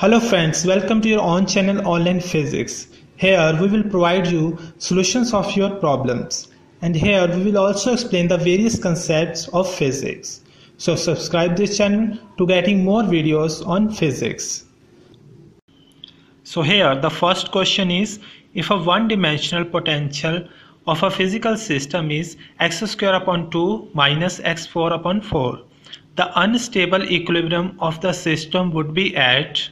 Hello friends, welcome to your own channel Online Physics. Here we will provide you solutions of your problems, and here we will also explain the various concepts of physics. So subscribe this channel to getting more videos on physics. So here the first question is, if a one-dimensional potential of a physical system is x square upon 2 minus x4 upon 4, the unstable equilibrium of the system would be at.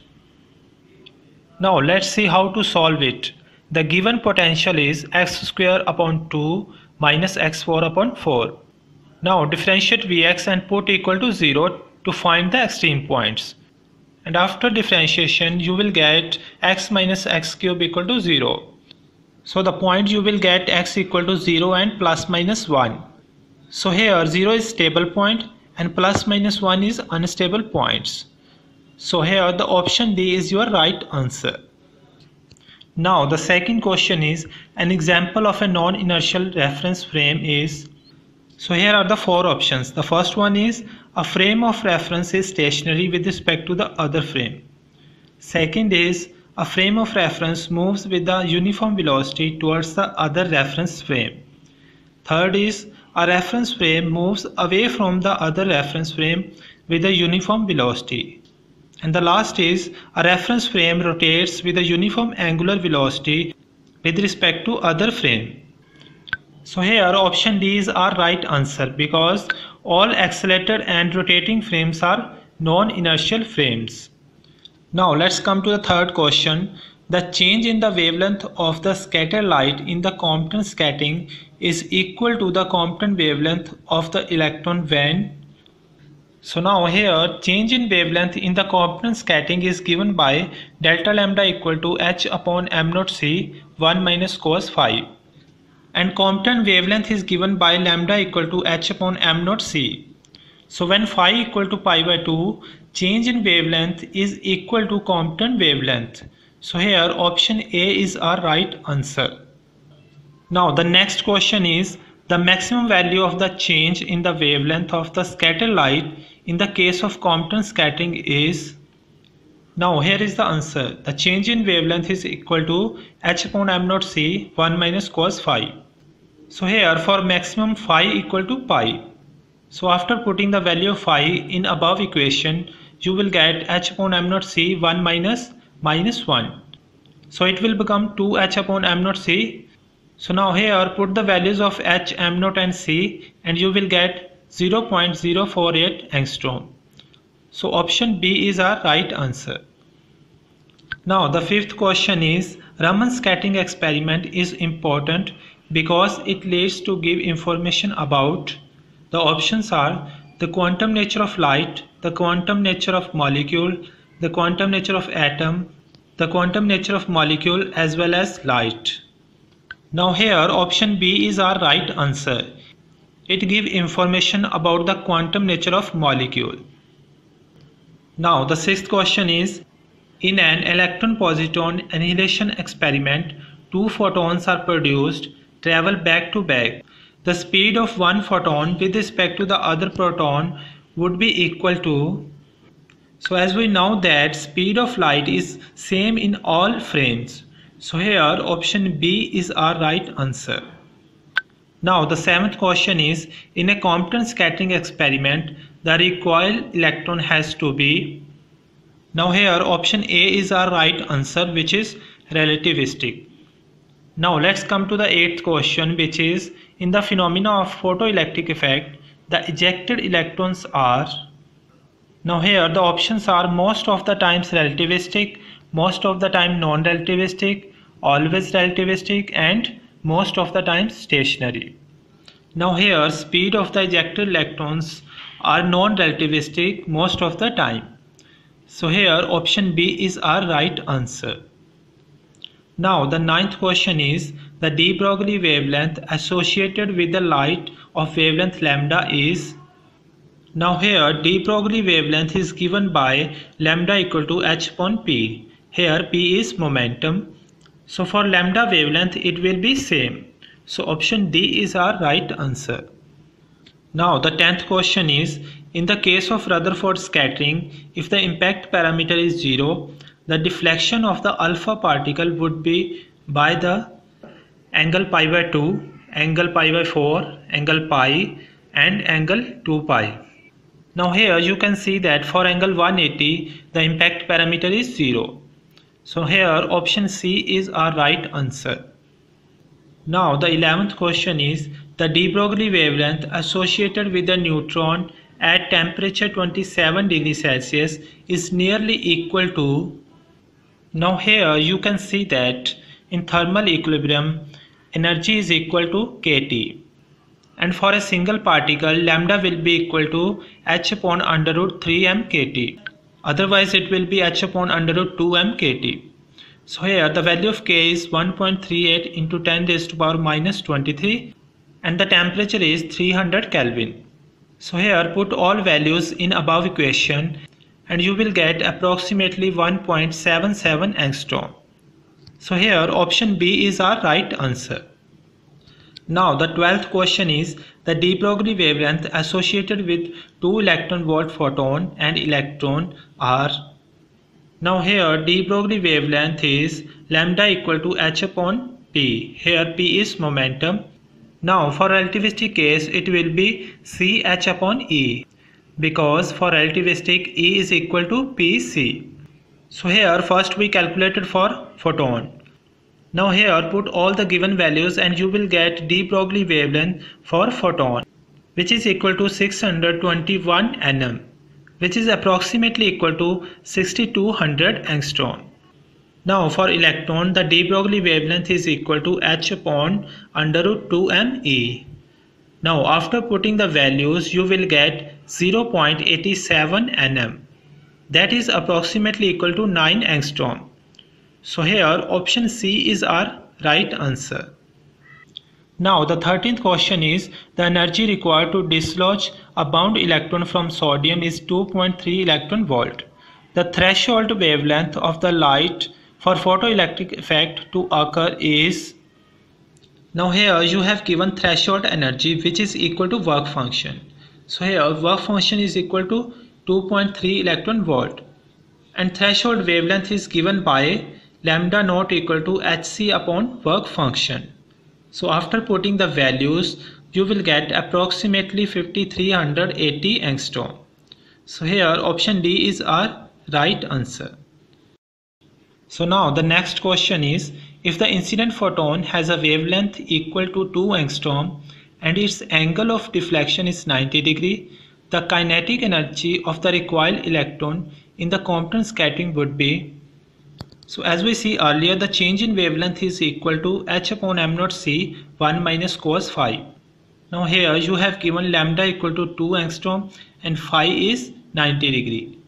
Now let's see how to solve it. The given potential is x square upon 2 minus x4 upon 4. Now differentiate Vx and put equal to 0 to find the extreme points. And after differentiation you will get x minus x cube equal to 0. So the point you will get x equal to 0 and plus minus 1. So here 0 is stable point and plus minus 1 is unstable points. So here the option D is your right answer. Now the second question is, an example of a non-inertial reference frame is. So here are the four options. The first one is, a frame of reference is stationary with respect to the other frame. Second is, a frame of reference moves with the uniform velocity towards the other reference frame. Third is, a reference frame moves away from the other reference frame with a uniform velocity. And the last is, a reference frame rotates with a uniform angular velocity with respect to other frame. So here option D is our right answer because all accelerated and rotating frames are non-inertial frames. Now let's come to the third question. The change in the wavelength of the scattered light in the Compton scattering is equal to the Compton wavelength of the electron when. So now here change in wavelength in the Compton scattering is given by delta lambda equal to h upon m naught c 1 minus cos phi. And Compton wavelength is given by lambda equal to h upon m naught c. So when phi equal to pi by 2, change in wavelength is equal to Compton wavelength. So here option A is our right answer. Now the next question is, the maximum value of the change in the wavelength of the scattered light in the case of Compton scattering is. Now here is the answer. The change in wavelength is equal to h upon m naught c 1 minus cos phi. So here for maximum phi equal to pi. So after putting the value of phi in above equation, you will get h upon m naught c 1 minus 1. So it will become 2h upon m naught c. So now here put the values of h, m naught and c and you will get 0.048 angstrom. So option B is our right answer. Now the fifth question is, Raman scattering experiment is important because it leads to give information about. The options are the quantum nature of light, the quantum nature of molecule, the quantum nature of atom, the quantum nature of molecule as well as light. Now here option B is our right answer. It gives information about the quantum nature of molecule. Now the sixth question is, in an electron-positron annihilation experiment, two photons are produced, travel back to back. The speed of one photon with respect to the other proton would be equal to. So as we know that speed of light is same in all frames. So here option B is our right answer. Now the seventh question is, in a Compton scattering experiment, the recoil electron has to be. Now here option A is our right answer, which is relativistic. Now let's come to the eighth question, which is, in the phenomena of photoelectric effect, the ejected electrons are. Now here the options are most of the times relativistic, most of the time non-relativistic, always relativistic and most of the time stationary. Now here speed of the ejected electrons are non-relativistic most of the time. So here option B is our right answer. Now the ninth question is, the de Broglie wavelength associated with the light of wavelength lambda is. Now here de Broglie wavelength is given by lambda equal to h upon p. Here p is momentum. So for lambda wavelength it will be same. So option D is our right answer. Now the 10th question is, in the case of Rutherford scattering, if the impact parameter is 0, the deflection of the alpha particle would be by the angle pi by 2, angle pi by 4, angle pi and angle 2 pi. Now here you can see that for angle 180 the impact parameter is 0. So here option C is our right answer. Now the 11th question is the de Broglie wavelength associated with the neutron at temperature 27 degrees Celsius is nearly equal to. Now here you can see that in thermal equilibrium energy is equal to kT, and for a single particle lambda will be equal to h upon under root 3m kT, otherwise it will be h upon under root 2m kT. So here the value of k is 1.38 into 10 raised to power minus 23 and the temperature is 300 Kelvin. So here put all values in above equation and you will get approximately 1.77 angstrom. So here option B is our right answer. Now the 12th question is the de Broglie wavelength associated with 2 electron volt photon and electron are. Now here de Broglie wavelength is lambda equal to h upon p. Here p is momentum. Now for relativistic case it will be ch upon e, because for relativistic E is equal to pc. So here first we calculated for photon. Now here put all the given values and you will get de Broglie wavelength for photon, which is equal to 621 nm, which is approximately equal to 6200 angstrom. Now for electron the de Broglie wavelength is equal to h upon under root 2m e. Now after putting the values you will get 0.87 nm, that is approximately equal to 9 angstrom. So here option C is our right answer. Now the 13th question is the energy required to dislodge a bound electron from sodium is 2.3 electron volt. The threshold wavelength of the light for photoelectric effect to occur is. Now here you have given threshold energy which is equal to work function. So here work function is equal to 2.3 electron volt and threshold wavelength is given by lambda naught equal to hc upon work function. So after putting the values you will get approximately 5380 angstrom. So here option D is our right answer. So now the next question is if the incident photon has a wavelength equal to 2 angstrom and its angle of deflection is 90 degree, the kinetic energy of the recoiled electron in the Compton scattering would be. So as we see earlier, the change in wavelength is equal to h upon m naught c 1 minus cos phi. Now here you have given lambda equal to 2 angstrom and phi is 90 degree.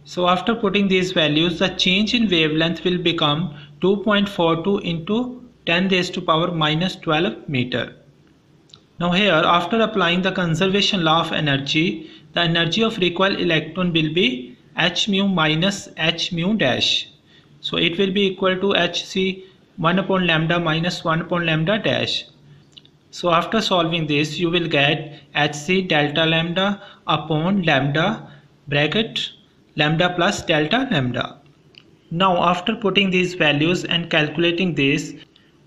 So after putting these values the change in wavelength will become 2.42 into 10 raised to power minus 12 meter. Now here after applying the conservation law of energy, the energy of recoil electron will be h mu minus h mu dash. So it will be equal to hc 1 upon lambda minus 1 upon lambda dash. So after solving this you will get hc delta lambda upon lambda bracket lambda plus delta lambda. Now after putting these values and calculating this,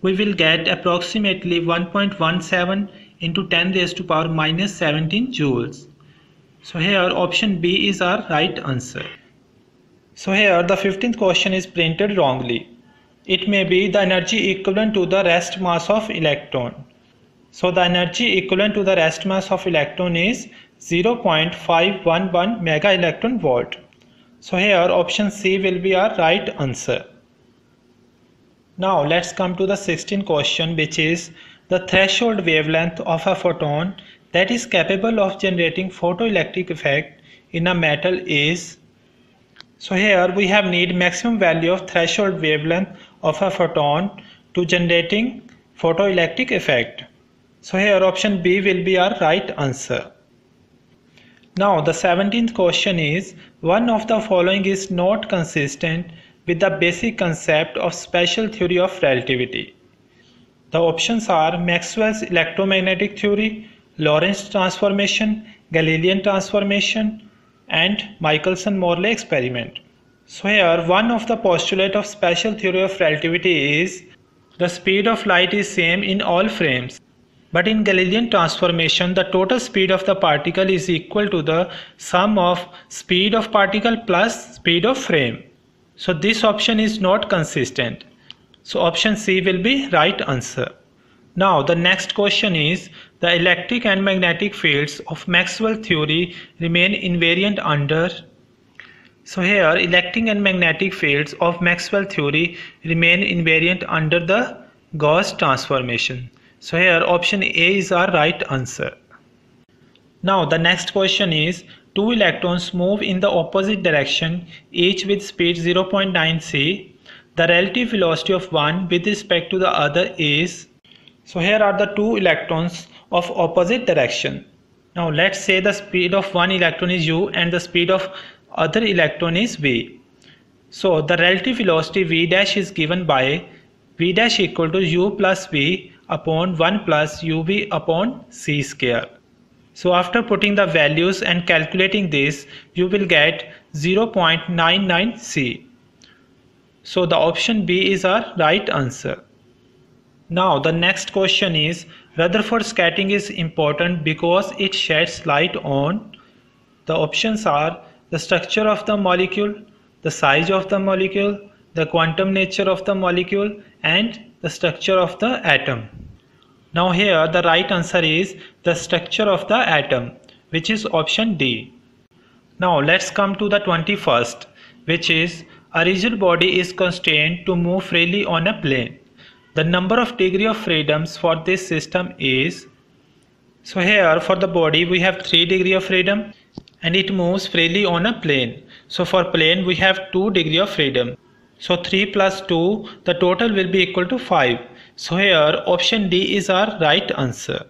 we will get approximately 1.17 into 10 raised to power minus 17 joules. So here option B is our right answer. So here the 15th question is printed wrongly. It may be the energy equivalent to the rest mass of electron. So the energy equivalent to the rest mass of electron is 0.511 mega electron volt. So here option C will be our right answer. Now let's come to the 16th question, which is the threshold wavelength of a photon that is capable of generating photoelectric effect in a metal is. So here we have need maximum value of threshold wavelength of a photon to generating photoelectric effect. So here option B will be our right answer. Now the 17th question is one of the following is not consistent with the basic concept of special theory of relativity. The options are Maxwell's electromagnetic theory, Lorentz transformation, Galilean transformation and Michelson-Morley experiment. So here one of the postulate of special theory of relativity is the speed of light is same in all frames. But in Galilean transformation, the total speed of the particle is equal to the sum of speed of particle plus speed of frame. So this option is not consistent. So option C will be right answer. Now the next question is the electric and magnetic fields of Maxwell theory remain invariant under. So here electric and magnetic fields of Maxwell theory remain invariant under the Gauss transformation. So here option A is our right answer. Now the next question is two electrons move in the opposite direction each with speed 0.9 c. The relative velocity of one with respect to the other is. So here are the two electrons of opposite direction. Now let's say the speed of one electron is u and the speed of other electron is v. So the relative velocity v dash is given by v dash equal to u plus v upon 1 plus uv upon c square. So after putting the values and calculating this, you will get 0.99 c. So the option B is our right answer. Now the next question is Rutherford scattering is important because it sheds light on. The options are the structure of the molecule, the size of the molecule, the quantum nature of the molecule, and the structure of the atom. Now here the right answer is the structure of the atom, which is option D. Now let's come to the 21st, which is a rigid body is constrained to move freely on a plane. The number of degree of freedoms for this system is. So here for the body we have 3 degree of freedom and it moves freely on a plane. So for plane we have 2 degree of freedom. So 3 plus 2, the total will be equal to 5. So here option D is our right answer.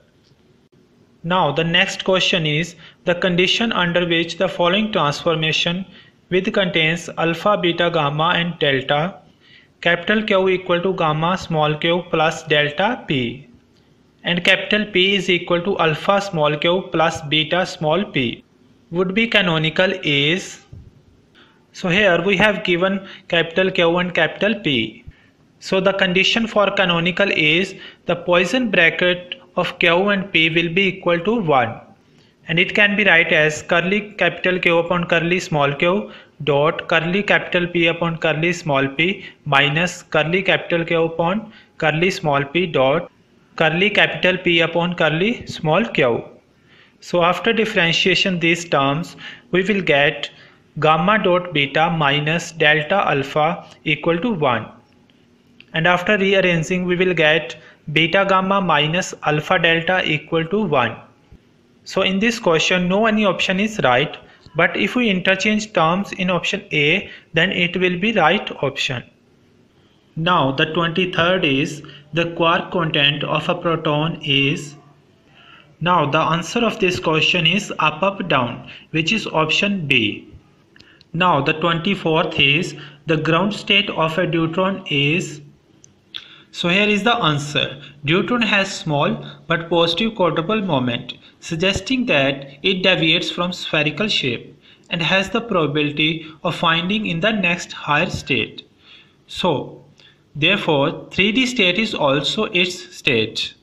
Now the next question is the condition under which the following transformation with contains alpha, beta, gamma and delta, capital Q equal to gamma small q plus delta p, and capital P is equal to alpha small q plus beta small p would be canonical is. So here we have given capital Q and capital P. So the condition for canonical is the Poisson bracket of Q and P will be equal to 1, and it can be written as curly capital Q upon curly small q dot curly capital P upon curly small p minus curly capital Q upon curly small p dot curly capital P upon curly small q. So after differentiation these terms we will get gamma dot beta minus delta alpha equal to 1, and after rearranging we will get beta gamma minus alpha delta equal to 1. So in this question no any option is right, but if we interchange terms in option A then it will be right option. Now the 23rd is the quark content of a proton is. Now the answer of this question is up down, which is option B. Now the 24th is the ground state of a deuteron is. So here is the answer. Deuteron has small but positive quadrupole moment, suggesting that it deviates from spherical shape and has the probability of finding in the next higher state. So therefore 3D state is also its state.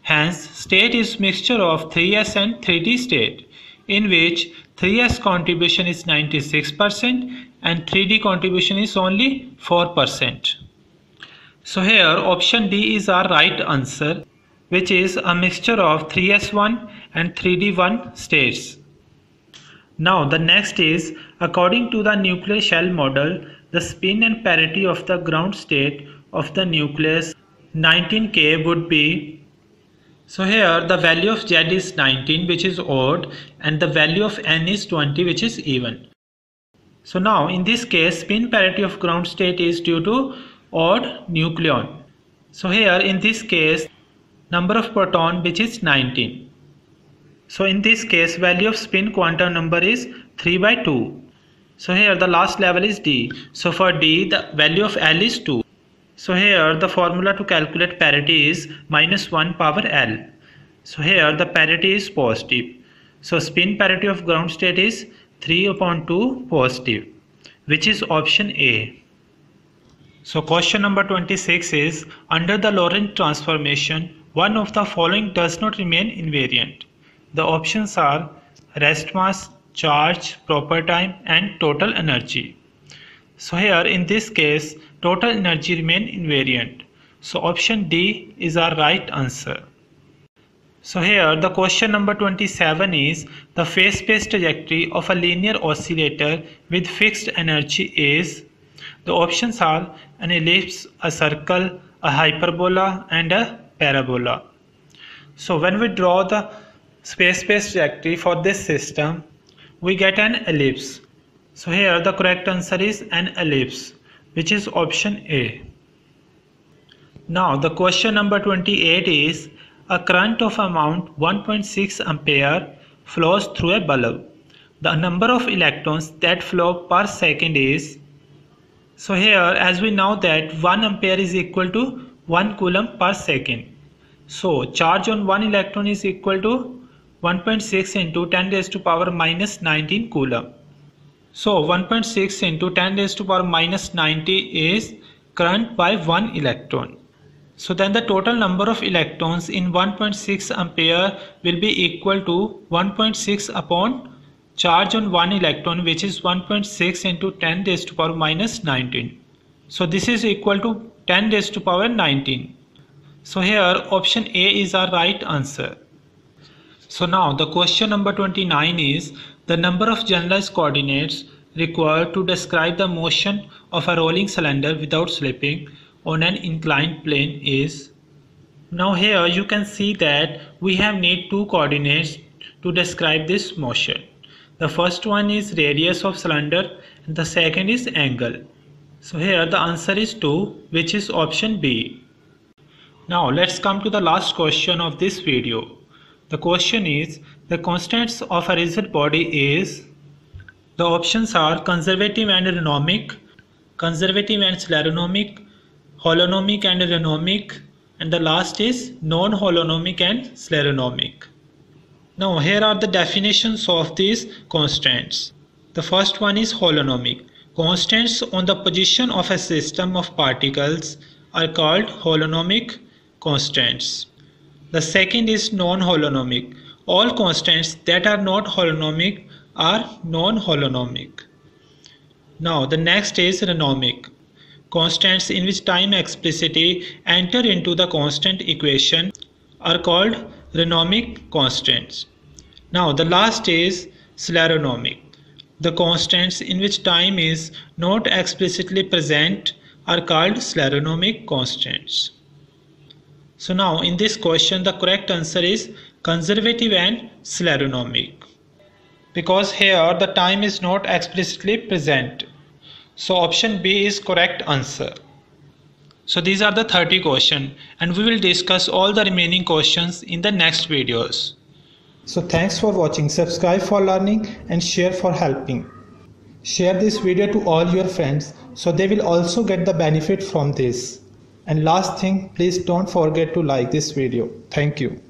Hence state is mixture of 3s and 3D state, in which 3s contribution is 96% and 3D contribution is only 4%. So here option D is our right answer, which is a mixture of 3s1 and 3d1 states. Now the next is according to the nuclear shell model, the spin and parity of the ground state of the nucleus 19K would be. So here the value of Z is 19, which is odd, and the value of N is 20, which is even. So now in this case spin parity of ground state is due to odd nucleon. So here in this case number of proton which is 19. So in this case value of spin quantum number is 3 by 2. So here the last level is D. So for D the value of L is 2. So here the formula to calculate parity is minus 1 power L. So here the parity is positive. So spin parity of ground state is 3 upon 2 positive. which is option A. So question number 26 is, under the Laurent transformation, one of the following does not remain invariant. The options are rest mass, charge, proper time and total energy. So here in this case, total energy remain invariant. So option D is our right answer. So here the question number 27 is, the phase space trajectory of a linear oscillator with fixed energy is. The options are an ellipse, a circle, a hyperbola and a parabola. So when we draw the space trajectory for this system, we get an ellipse. So here the correct answer is an ellipse, which is option A. Now the question number 28 is, a current of amount 1.6 ampere flows through a bulb. The number of electrons that flow per second is. So here, as we know that 1 ampere is equal to 1 coulomb per second. So charge on 1 electron is equal to 1.6 into 10 raised to power minus 19 coulomb. So 1.6 into 10 raised to power minus 90 is current by 1 electron. So then the total number of electrons in 1.6 ampere will be equal to 1.6 upon charge on 1 electron, which is 1.6 into 10 raised to power minus 19. So this is equal to 10 raised to power 19. So here option A is our right answer. So now the question number 29 is, the number of generalized coordinates required to describe the motion of a rolling cylinder without slipping on an inclined plane is. Now here you can see that we have need two coordinates to describe this motion. The first one is radius of cylinder and the second is angle. So here the answer is 2, which is option B. Now let's come to the last question of this video. The question is, the constants of a rigid body is. The options are conservative and anomic, conservative and scleronomic, holonomic and anomic, and the last is non-holonomic and scleronomic. Now here are the definitions of these constants. The first one is holonomic. Constants on the position of a system of particles are called holonomic constants. The second is non-holonomic. All constants that are not holonomic are non-holonomic. Now the next is anomic. Constants in which time explicitly enter into the constant equation are called anomic constants. Now the last is scleronomic. The constants in which time is not explicitly present are called scleronomic constants. So now in this question the correct answer is conservative and scleronomic, because here the time is not explicitly present. So option B is correct answer. So these are the 30 questions and we will discuss all the remaining questions in the next videos. So thanks for watching. Subscribe for learning and share for helping. Share this video to all your friends so they will also get the benefit from this. And last thing, please don't forget to like this video. Thank you.